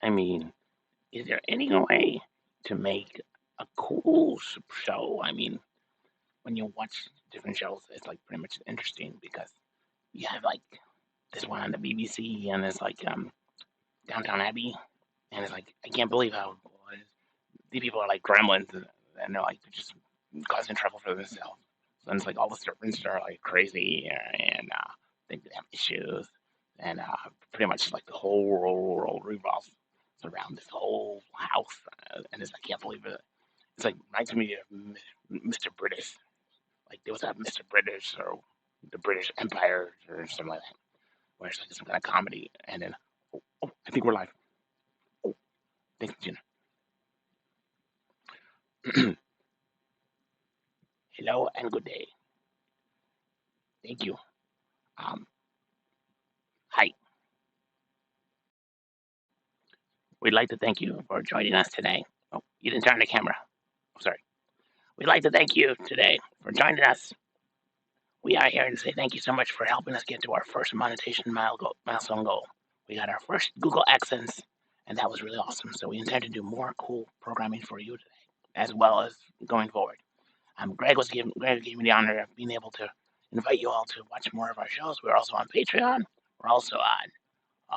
I mean, is there any way to make a cool show? I mean, when you watch different shows, it's like pretty much interesting because you have like this one on the BBC and it's like Downtown Abbey, and it's like I can't believe how cool it is. These people are like gremlins, and they're like just causing trouble for themselves. So it's like all the servants are like crazy, and they have issues, and pretty much like the whole world revolves around this whole house, and it's I can't believe it. It's like reminds me of Mr. British. Like there was that Mr. British or the British Empire or something like that, where it's like some kind of comedy, and then I think we're live. Oh, thanks, Gina. Hello and good day. Thank you. Um, Hi. We'd like to thank you for joining us today. Oh, you didn't turn the camera. Oh, sorry. We'd like to thank you today for joining us. We are here to say thank you so much for helping us get to our first monetization milestone goal. We got our first Google Accents, and that was really awesome. So we intend to do more cool programming for you today, as well as going forward. Greg gave me the honor of being able to invite you all to watch more of our shows. We're also on Patreon. We're also on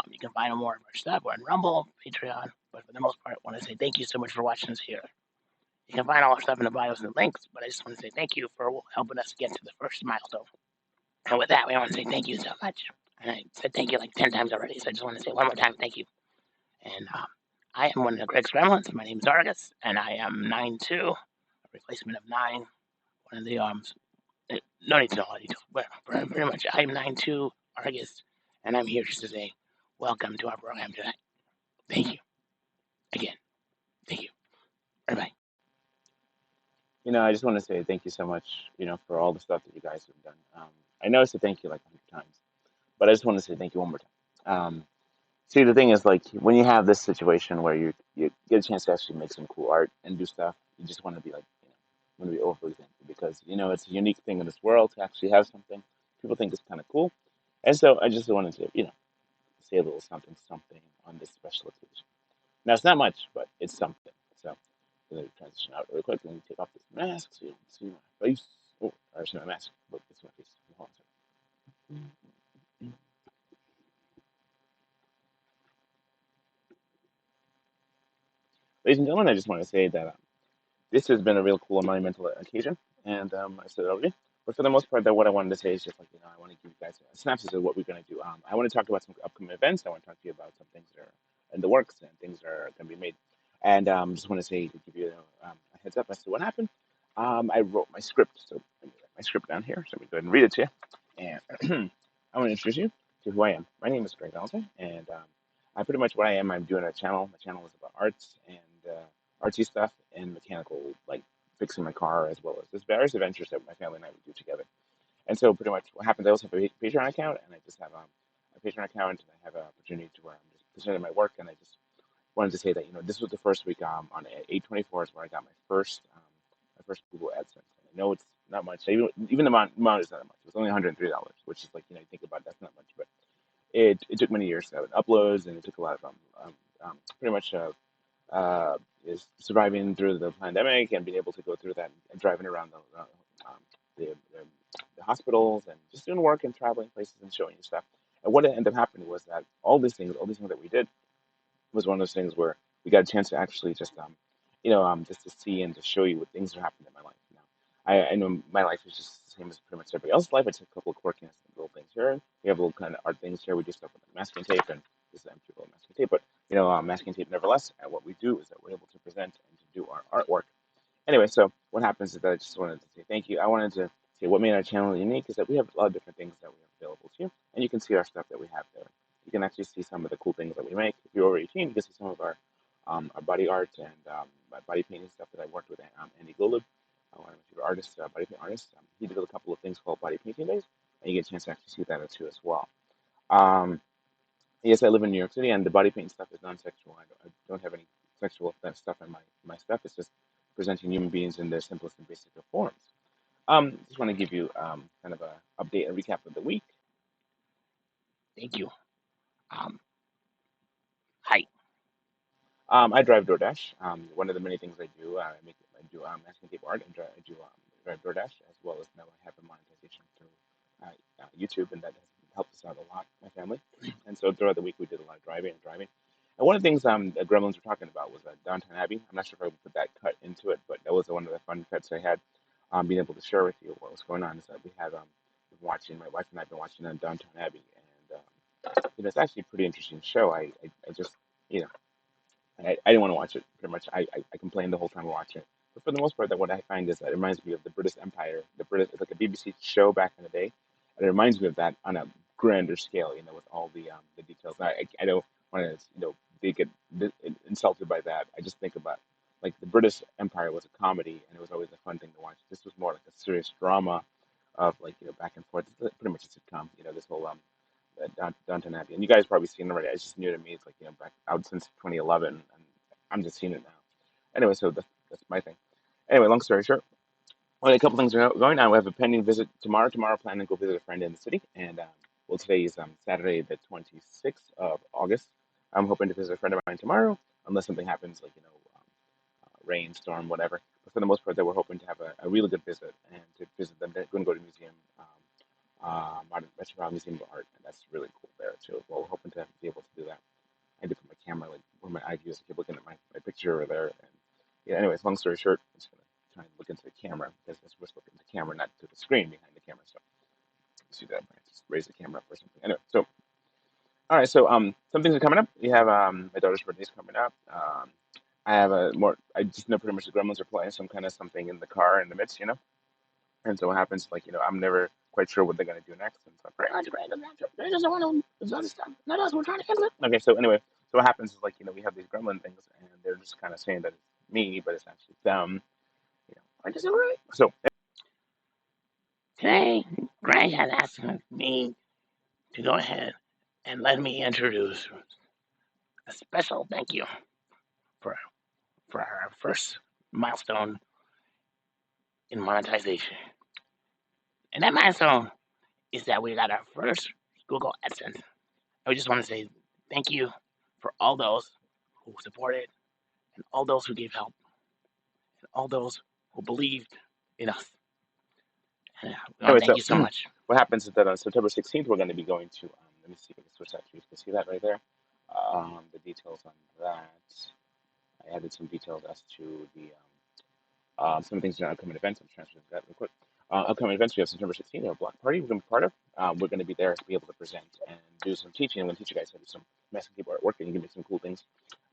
you can find more of our stuff. We're on Rumble, Patreon, but for the most part, I want to say thank you so much for watching us here. You can find all our stuff in the bios and the links, but I just want to say thank you for helping us get to the first milestone. And with that, we want to say thank you so much. And I said thank you like 10 times already, so I just want to say one more time thank you. And I am one of the Greg's Gremlins. My name is Argus, and I am 9'2", a replacement of 9. One of the no need to know all the details, but pretty much I am 9'2", Argus, and I'm here just to say welcome to our program tonight. Thank you again. Thank you. Bye bye. I just want to say thank you so much, for all the stuff that you guys have done. I know I said thank you like 100 times, but I just want to say thank you one more time. See, the thing is, like, when you have this situation where you get a chance to actually make some cool art and do stuff, you just want to be like, want to be overly thankful because, it's a unique thing in this world to actually have something. People think it's kind of cool. And so I just wanted to, say a little something, something on this special occasion. Now, it's not much, but it's something. So I'm going to transition out really quick and take off this mask so you can see my face. Oh, or see my mask. Look, it's my face. Hold on a second. Ladies and gentlemen, I just want to say that this has been a real cool and monumental occasion, and I said it already. But for the most part, that what I wanted to say is just like I want to give you guys a synopsis of what we're going to do. I want to talk about some upcoming events. I want to talk to you about some things that are in the works and things that are going to be made. And just want to say to give you a heads up as to what happened. I wrote my script, so let me write my script down here. So let me go ahead and read it to you. And I want to introduce you to who I am. My name is Greg Valentine, and I pretty much what I am. I'm doing a channel. My channel is about arts and artsy stuff and mechanical, like fixing my car, as well as there's various adventures that my family and I would do together. And so, pretty much what happens, I also have a Patreon account, and I just have a Patreon account, and I have an opportunity to where I'm just presenting my work, and I just wanted to say that this was the first week on 8/24 is where I got my first Google AdSense. And I know it's not much. Even the amount is not much. It was only $103, which is like you think about it, that's not much, but it took many years to have uploads, and it took a lot of pretty much is surviving through the pandemic and being able to go through that and driving around the, the, the hospitals and just doing work and traveling places and showing you stuff. And what ended up happening was that all these things that we did was one of those things where we got a chance to actually just just to see and to show you what things are happening in my life. I know my life is just the same as pretty much everybody else's life. I took a couple of quirkiness and little things here. We have little kind of art things here. We do stuff with masking tape, and this is empty roll masking tape, but masking tape nevertheless. And what we do is that we're able to present and to do our artwork. Anyway, so what happens is that I just wanted to say thank you. I wanted to say what made our channel unique is that we have a lot of different things that we have available to you, and you can see our stuff that we have there. You can actually see some of the cool things that we make. If you're over 18, you can see some of our body art and my body painting stuff that I worked with Andy Golub, one of my favorite artists, body paint artist. He did a couple of things called body painting days, and you get a chance to actually see that too as well. Um, yes, I live in New York City, and the body paint stuff is non-sexual. I don't have any sexual stuff in my stuff. It's just presenting human beings in their simplest and basic of forms. Just want to give you kind of a update and recap of the week. Thank you. Um, Hi. I drive DoorDash. One of the many things I do, I do masking tape art and I do drive DoorDash as well as now I have a monetization through YouTube, and that has helped us out a lot, my family. And so throughout the week we did a lot of driving and driving. And one of the things the Gremlins were talking about was Downton Abbey. I'm not sure if I would put that cut into it, but that was one of the fun cuts I had. Being able to share with you what was going on is that we have been watching, my wife and I have been watching Downton Abbey, and it's actually a pretty interesting show. I just you know I didn't want to watch it pretty much. I complained the whole time watching it. But for the most part, that what I find is that it reminds me of the British Empire. The British, it's like a BBC show back in the day, and it reminds me of that on a grander scale. With all the details. I don't want to they get insulted by that. I just think about like the British Empire was a comedy, and it was always a fun thing to watch. This was more like a serious drama of like back and forth. It's pretty much a sitcom. This whole Downton Abbey. And you guys probably seen it already. It's just new to me. It's like back out since 2011, and I'm just seeing it now. Anyway, so that's my thing. Anyway, long story short, well, a couple things are going on. We have a pending visit tomorrow. Tomorrow, planning to go visit a friend in the city, and well, today is Saturday, the 26th of August. I'm hoping to visit a friend of mine tomorrow, unless something happens, like rain, storm, whatever. But for the most part, that we're hoping to have a really good visit and to visit them. They're going to go to museum. Modern Metropolitan Museum of Art, and that's really cool there too. Well, we're hoping to be able to do that. I did put my camera like where my eye view is. I keep looking at my picture over there, and yeah. Anyways, long story short, I'm just gonna try and look into the camera because we're supposed to look at the camera, not to the screen behind the camera. So you see that? I just raise the camera up or something. Anyway, so all right, so some things are coming up. We have my daughter's birthday's coming up. I have a more. I just know pretty much the Gremlins are playing some kind of something in the car in the midst. And so what happens, like, I'm never quite sure what they're going to do next. And so pretty much, great. They just want to do other stuff. Not us. We're trying to handle it. Okay, so anyway, so what happens is, like, we have these gremlin things, and they're just kind of saying that it's me, but it's actually them. I just right. So, Today, Greg had asked me to go ahead and let me introduce a special thank you for for our first milestone in monetization. And that milestone is that we got our first Google AdSense. I just want to say thank you for all those who supported and all those who gave help and all those who believed in us. And we want anyway, to thank so you so much. what happens is that on September 16th, we're going to be going to, let me see if I can switch that to you. You can see that right there. The details on that. I added some details as to the some things in our upcoming events. I'm transferring that real quick. Upcoming events, we have September 16th, a block party we're going to be part of. We're going to be there to be able to present and do some teaching. I'm going to teach you guys how to do some masking tape artwork and give me some cool things.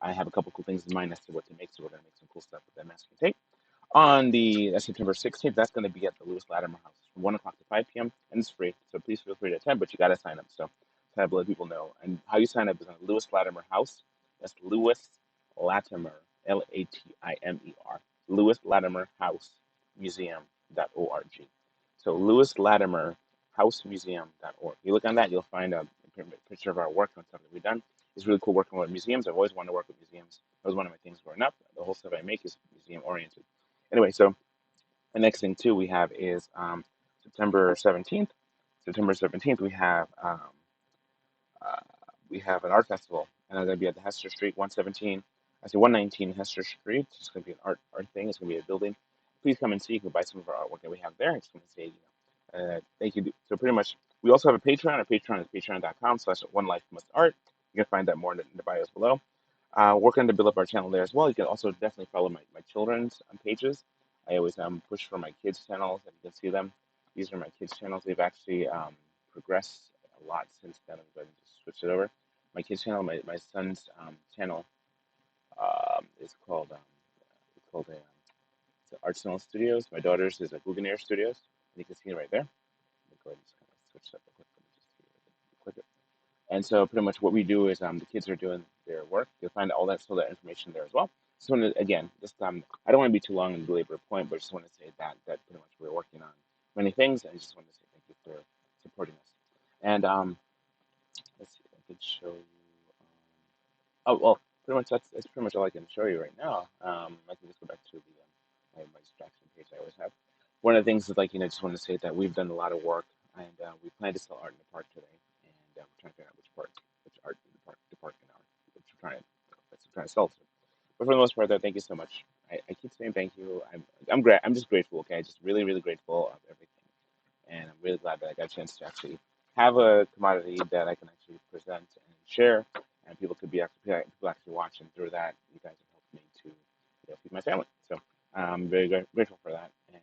I have a couple cool things in mind as to what to make, so we're going to make some cool stuff with that masking tape. On the September 16th, that's going to be at the Lewis Latimer House from 1 o'clock to 5 p.m. and it's free. So please feel free to attend, but you got to sign up. So to have let people know. And how you sign up is on Lewis Latimer House. That's Lewis Latimer, Latimer, Lewis Latimer House Museum.org. So Lewis Latimer House Museum.org. You look on that, you'll find a picture of our work on something we've done. It's really cool working with museums. I've always wanted to work with museums. That was one of my things growing up. The whole stuff I make is museum oriented. Anyway, so the next thing too we have is September 17th. September 17th uh, we have an art festival, and it's going to be at the Hester Street 117. I say 119 Hester Street. It's going to be an art thing. It's going to be a building. Please come and see. You can buy some of our artwork that we have there. I just want to say, thank you. So pretty much, we also have a Patreon. Our Patreon is patreon.com/onelifemusart. You can find that more in the bios below. Working to build up our channel there as well. You can also definitely follow my children's pages. I always push for my kids' channels, and you can see them. These are my kids' channels. They've actually progressed a lot since then. I'm going to just switch it over. My kids' channel, my son's channel is called it's Arsenal Studios. My daughter's is Guggenheim Studios. And you can see it right there. Let me go ahead and just kind of switch that real quick. Let me just click it. And so pretty much what we do is the kids are doing their work. You'll find all that information there as well. So again, just I don't want to be too long and belabor a point, but I just want to say that pretty much we're working on many things, and I just want to say thank you for supporting us. And let's see, I could show you. Oh well, pretty much that's pretty much all I can show you right now. I can just go back to the my distraction page I always have. One of the things is just want to say that we've done a lot of work, and we plan to sell art in the park today, and we're trying to figure out which art in the park in our which we're trying to sell to. But for the most part, though, thank you so much. I keep saying thank you. I'm just grateful. Okay, just really, really grateful of everything, and I'm really glad that I got a chance to actually have a commodity that I can actually present and share, and people actually watch, and through that, you guys have helped me to feed my family. So I'm very grateful for that, and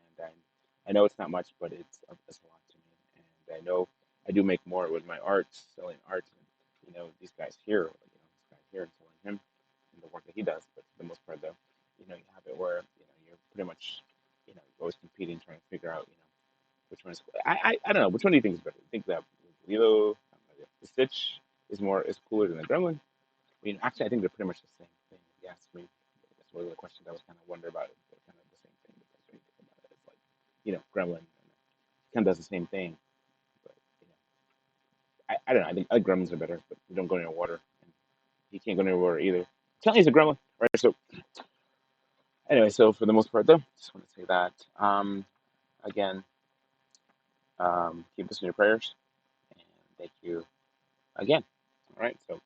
I know it's not much, but it's a lot to me, and I know I do make more with my art, selling art, and these guys here, this guy here, and selling him and the work that he does. But for the most part, though, you have it where you're pretty much you're always competing, trying to figure out which one is. I don't know. Which one do you think is better? You think that Lilo, the Stitch is cooler than the Gremlin? I mean, actually, I think they're pretty much the same thing. Yes, I mean, that's one of the questions I was kind of wondering about. It. They're kind of the same thing because when you think about it, it's like Gremlin kind of does the same thing, but I don't know. I think Gremlins are better, but you don't go near water, and he can't go near water either. Tell me he's a Gremlin, right? So anyway, so for the most part, though, just want to say that again, keep us in your prayers, and thank you again. All right, so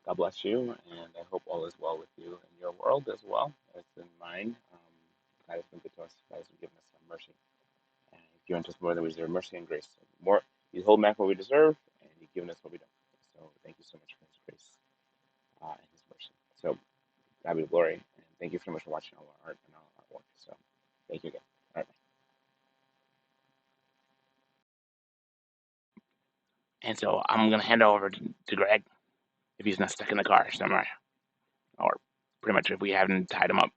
God bless you, and I hope all is well with you in your world as well as in mine. God has been good to us. God has given us some mercy, and He's given us more than we deserve, mercy and grace. More, He's holding back what we deserve, and He's given us what we don't. So thank you so much for His grace and His mercy. So God be the glory, and thank you so much for watching all our art and all our work. So thank you again. All right. And so I'm gonna hand over to Greg if he's not stuck in the car somewhere, or pretty much if we haven't tied him up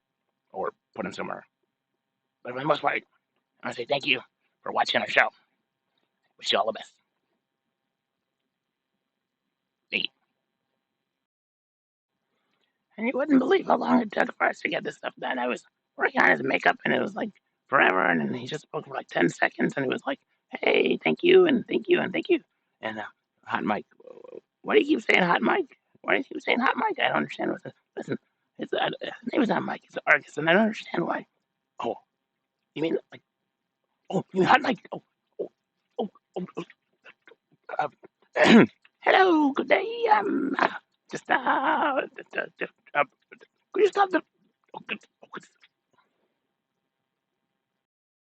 or put him somewhere. But for the most part, I want to say thank you for watching our show. Wish you all the best. Thank you. And you wouldn't believe how long it took for us to get this stuff done. I was working on his makeup, and it was like forever. And then he just spoke for like 10 seconds, and he was like, "Hey, thank you, and thank you, and thank you." And hot mic. Why do you keep saying hot mic? Why do you keep saying hot mic? I don't understand. What's this. Listen, his name is not Mike. It's Argus, and I don't understand why. Oh, you mean like? Oh, you mean hot mic? Oh, oh, oh, oh. Hello, good day. Just uh, could you stop the?